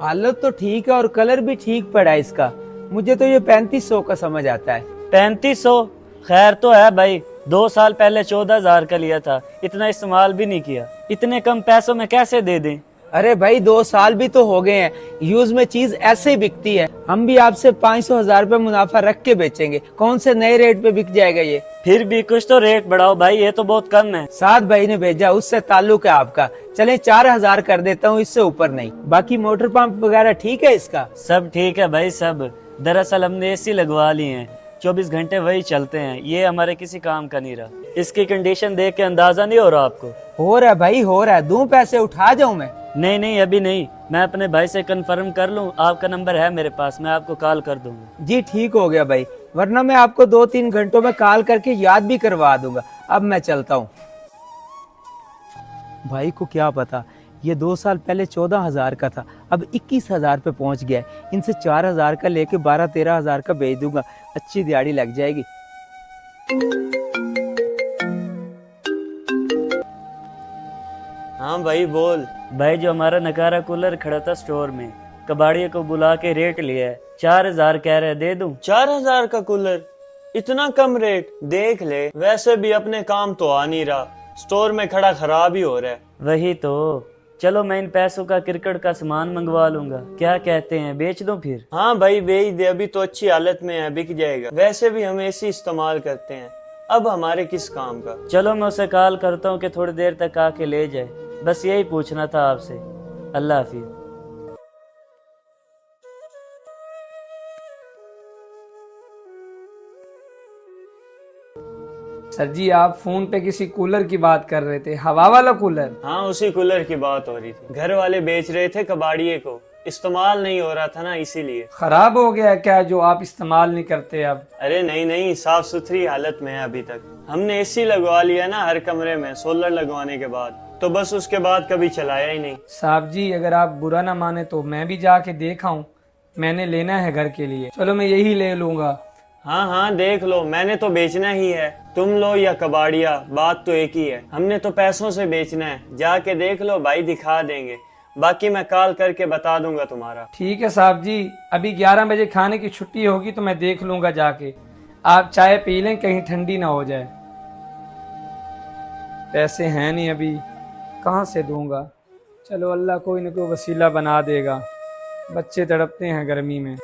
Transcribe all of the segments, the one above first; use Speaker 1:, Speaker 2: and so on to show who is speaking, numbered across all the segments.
Speaker 1: हालत तो ठीक है और कलर भी ठीक पड़ा है इसका। मुझे तो ये 3500 का समझ आता है।
Speaker 2: 3500? खैर तो है भाई, 2 साल पहले 14,000 का लिया था, इतना इस्तेमाल भी नहीं किया। इतने कम पैसों में कैसे दे दें?
Speaker 1: अरे भाई 2 साल भी तो हो गए हैं, यूज में चीज ऐसे ही बिकती है। हम भी आपसे 500,000 रुपए मुनाफा रख के बेचेंगे, कौन से नए रेट पे बिक जाएगा ये।
Speaker 2: फिर भी कुछ तो रेट बढ़ाओ भाई, ये तो बहुत कम है।
Speaker 1: साथ भाई ने भेजा, उससे ताल्लुक है आपका। चले 4,000 कर देता हूँ, इससे ऊपर नहीं। बाकी मोटर पंप वगैरह ठीक है इसका?
Speaker 2: सब ठीक है भाई सब। दरअसल हमने एसी लगवा ली है, 24 घंटे वही चलते हैं, ये हमारे किसी काम का नहीं रहा। इसकी कंडीशन देख के अंदाजा नहीं हो रहा आपको?
Speaker 1: हो रहा है भाई, हो रहा है। दूं पैसे, उठा जाऊं मैं?
Speaker 2: नहीं नहीं अभी नहीं, मैं अपने भाई से कंफर्म कर लूं। आपका नंबर है मेरे पास, मैं आपको कॉल कर दूंगा।
Speaker 1: जी ठीक हो गया भाई, वरना मैं आपको 2-3 घंटों में कॉल करके याद भी करवा दूंगा। अब मैं चलता हूँ। भाई को क्या पता, ये 2 साल पहले 14,000 का था, अब 21,000 पे पहुंच गया है। इनसे 4,000 का लेके 12-13,000 का बेच दूंगा, अच्छी दिहाड़ी लग जाएगी।
Speaker 2: हाँ भाई बोल। भाई जो हमारा नकारा कूलर खड़ा था स्टोर में, कबाड़िए को बुला के रेट लिया है, 4,000 कह रहे, दे दूं?
Speaker 3: 4,000 का कूलर? इतना कम रेट? देख ले, वैसे भी अपने काम तो आ नहीं रहा, स्टोर में खड़ा खराब ही हो रहा है।
Speaker 2: वही तो। चलो मैं इन पैसों का क्रिकेट का सामान मंगवा लूंगा, क्या कहते हैं, बेच दूं फिर?
Speaker 3: हाँ भाई बेच दे, अभी तो अच्छी हालत में है, बिक जाएगा। वैसे भी हम एसी इस्तेमाल करते हैं, अब हमारे किस काम का।
Speaker 2: चलो मैं उसे कॉल करता हूँ कि थोड़ी देर तक आके ले जाए, बस यही पूछना था आपसे। अल्लाह हाफिज।
Speaker 4: सर जी, आप फोन पे किसी कूलर की बात कर रहे थे, हवा वाला कूलर?
Speaker 3: हाँ उसी कूलर की बात हो रही थी, घर वाले बेच रहे थे कबाड़िए को, इस्तेमाल नहीं हो रहा था ना, इसीलिए।
Speaker 4: खराब हो गया क्या जो आप इस्तेमाल नहीं करते अब?
Speaker 3: अरे नहीं नहीं, साफ सुथरी हालत में है अभी तक। हमने एसी लगवा लिया ना हर कमरे में, सोलर लगवाने के बाद, तो बस उसके बाद कभी चलाया ही नहीं।
Speaker 4: साहब जी, अगर आप बुरा ना माने तो मैं भी जाके देखा हूँ, मैंने लेना है घर के लिए। चलो मैं यही ले लूंगा।
Speaker 3: हाँ हाँ देख लो, मैंने तो बेचना ही है, तुम लो या कबाड़िया, बात तो एक ही है। हमने तो पैसों से बेचना है, जाके देख लो भाई, दिखा देंगे। बाकी मैं कॉल करके बता दूंगा तुम्हारा।
Speaker 4: ठीक है साहब जी, अभी 11 बजे खाने की छुट्टी होगी तो मैं देख लूंगा जाके। आप चाय पी लें, कहीं ठंडी ना हो जाए। पैसे हैं नहीं अभी, कहाँ से दूंगा। चलो अल्लाह कोई न कोई वसीला बना देगा, बच्चे तड़पते हैं गर्मी में।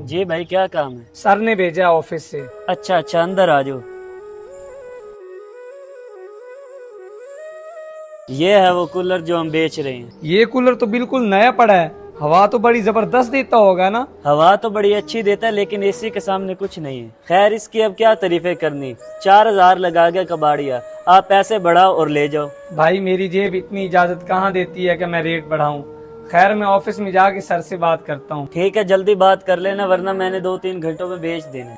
Speaker 2: जी भाई क्या काम है?
Speaker 4: सर ने भेजा ऑफिस से।
Speaker 2: अच्छा अच्छा, अंदर आ जाओ। ये है वो कूलर जो हम बेच रहे हैं।
Speaker 4: ये कूलर तो बिल्कुल नया पड़ा है, हवा तो बड़ी जबरदस्त देता होगा ना?
Speaker 2: हवा तो बड़ी अच्छी देता है, लेकिन एसी के सामने कुछ नहीं है। खैर इसकी अब क्या तारीफें करनी, 4,000 लगा गया कबाड़िया, आप पैसे बढ़ाओ और ले जाओ।
Speaker 4: भाई मेरी जेब इतनी इजाजत कहाँ देती है कि मैं रेट बढ़ाऊं। खैर मैं ऑफिस में जाके सर से बात करता हूँ।
Speaker 2: ठीक है, जल्दी बात कर लेना, वरना मैंने 2-3 घंटों में बेच देना।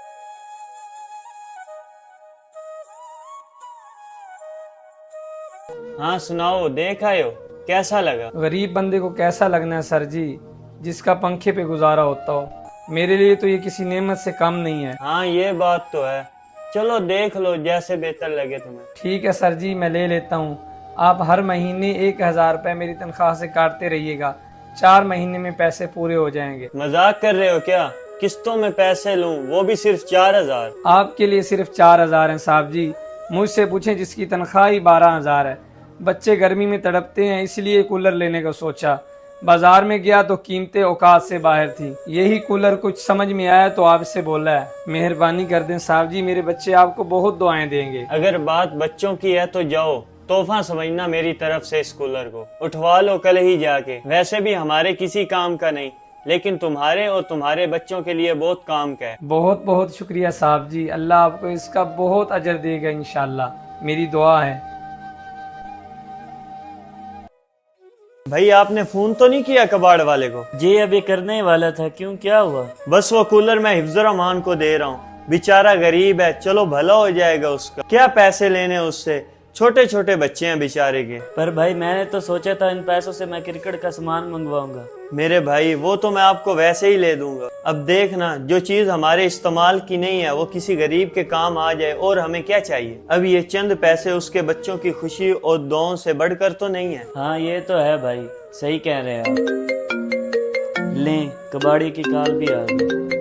Speaker 3: हाँ सुनाओ, देख आयो, कैसा लगा?
Speaker 4: गरीब बंदे को कैसा लगना है सर जी, जिसका पंखे पे गुजारा होता हो। मेरे लिए तो ये किसी नेमत से कम नहीं है।
Speaker 3: हाँ ये बात तो है, चलो देख लो जैसे बेहतर लगे तुम्हें।
Speaker 4: ठीक है सर जी, मैं ले लेता हूँ। आप हर महीने 1,000 रुपए मेरी तनख्वाह से काटते रहिएगा, 4 महीने में पैसे पूरे हो जाएंगे।
Speaker 3: मजाक कर रहे हो क्या? किस्तों में पैसे लूं, वो भी सिर्फ 4,000?
Speaker 4: आपके लिए सिर्फ 4,000 है साहब जी, मुझसे पूछें जिसकी तनख्वाह ही 12,000 है। बच्चे गर्मी में तड़पते हैं, इसलिए कूलर लेने का सोचा। बाजार में गया तो कीमतें औकात से बाहर थी, यही कूलर कुछ समझ में आया तो आपसे बोला है। मेहरबानी कर दें साहब जी, मेरे बच्चे आपको बहुत दुआएं देंगे।
Speaker 3: अगर बात बच्चों की है तो जाओ, तोहफा समझना मेरी तरफ से इस कूलर को, उठवा लो कल ही जाके। वैसे भी हमारे किसी काम का नहीं, लेकिन तुम्हारे और तुम्हारे बच्चों के लिए बहुत काम का है।
Speaker 4: बहुत बहुत शुक्रिया साहब जी, अल्लाह आपको इसका बहुत अजर देगा इंशाल्लाह, मेरी दुआ है।
Speaker 3: भाई आपने फोन तो नहीं किया कबाड़ वाले को?
Speaker 2: जी अभी करने ही वाला था, क्यों क्या हुआ?
Speaker 3: बस वो कूलर मैं हिफ्जुर रहमान को दे रहा हूँ, बेचारा गरीब है, चलो भला हो जाएगा उसका। क्या पैसे लेने उससे, छोटे छोटे बच्चे हैं बेचारे के।
Speaker 2: पर भाई मैंने तो सोचा था इन पैसों से मैं क्रिकेट का सामान मंगवाऊंगा।
Speaker 3: मेरे भाई वो तो मैं आपको वैसे ही ले दूंगा। अब देखना, जो चीज हमारे इस्तेमाल की नहीं है वो किसी गरीब के काम आ जाए और हमें क्या चाहिए। अब ये चंद पैसे उसके बच्चों की खुशी और दुआओं से बढ़कर तो नहीं है।
Speaker 2: हाँ ये तो है भाई, सही कह रहे हैं आप। लें, कबाड़ी की कॉल भी आ गई।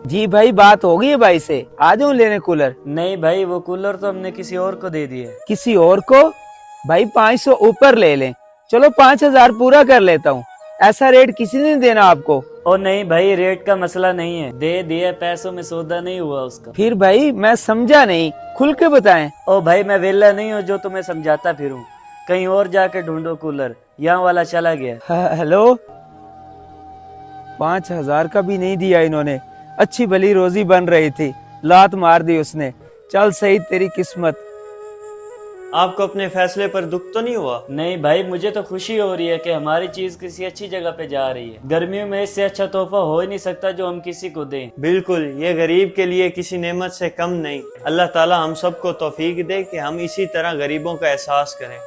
Speaker 1: जी भाई, बात हो गई है भाई से, आ जाऊं लेने कूलर?
Speaker 2: नहीं भाई, वो कूलर तो हमने किसी और को दे दिया।
Speaker 1: किसी और को? भाई 500 ऊपर ले लें। चलो 5000 पूरा कर लेता हूँ। ऐसा रेट किसी ने नहीं देना आपको।
Speaker 2: और नहीं भाई, रेट का मसला नहीं है, दे दिया, पैसों में सौदा नहीं हुआ उसका।
Speaker 1: फिर भाई मैं समझा नहीं, खुल के बताएं।
Speaker 2: ओ भाई, मैं वेला नहीं हूँ जो तुम्हें समझाता फिरूं। कहीं और जाके ढूंढो कूलर, यहाँ वाला चला गया।
Speaker 1: हेलो, 5000 का भी नहीं दिया इन्होंने। अच्छी भली रोजी बन रही थी, लात मार दी उसने। चल सही, तेरी किस्मत।
Speaker 3: आपको अपने फैसले पर दुख तो नहीं हुआ?
Speaker 2: नहीं भाई, मुझे तो खुशी हो रही है कि हमारी चीज किसी अच्छी जगह पे जा रही है। गर्मियों में इससे अच्छा तोहफा हो ही नहीं सकता जो हम किसी को दें।
Speaker 3: बिल्कुल, ये गरीब के लिए किसी नेमत से कम नहीं। अल्लाह ताला हम सबको तौफीक दे कि हम इसी तरह गरीबों का एहसास करें।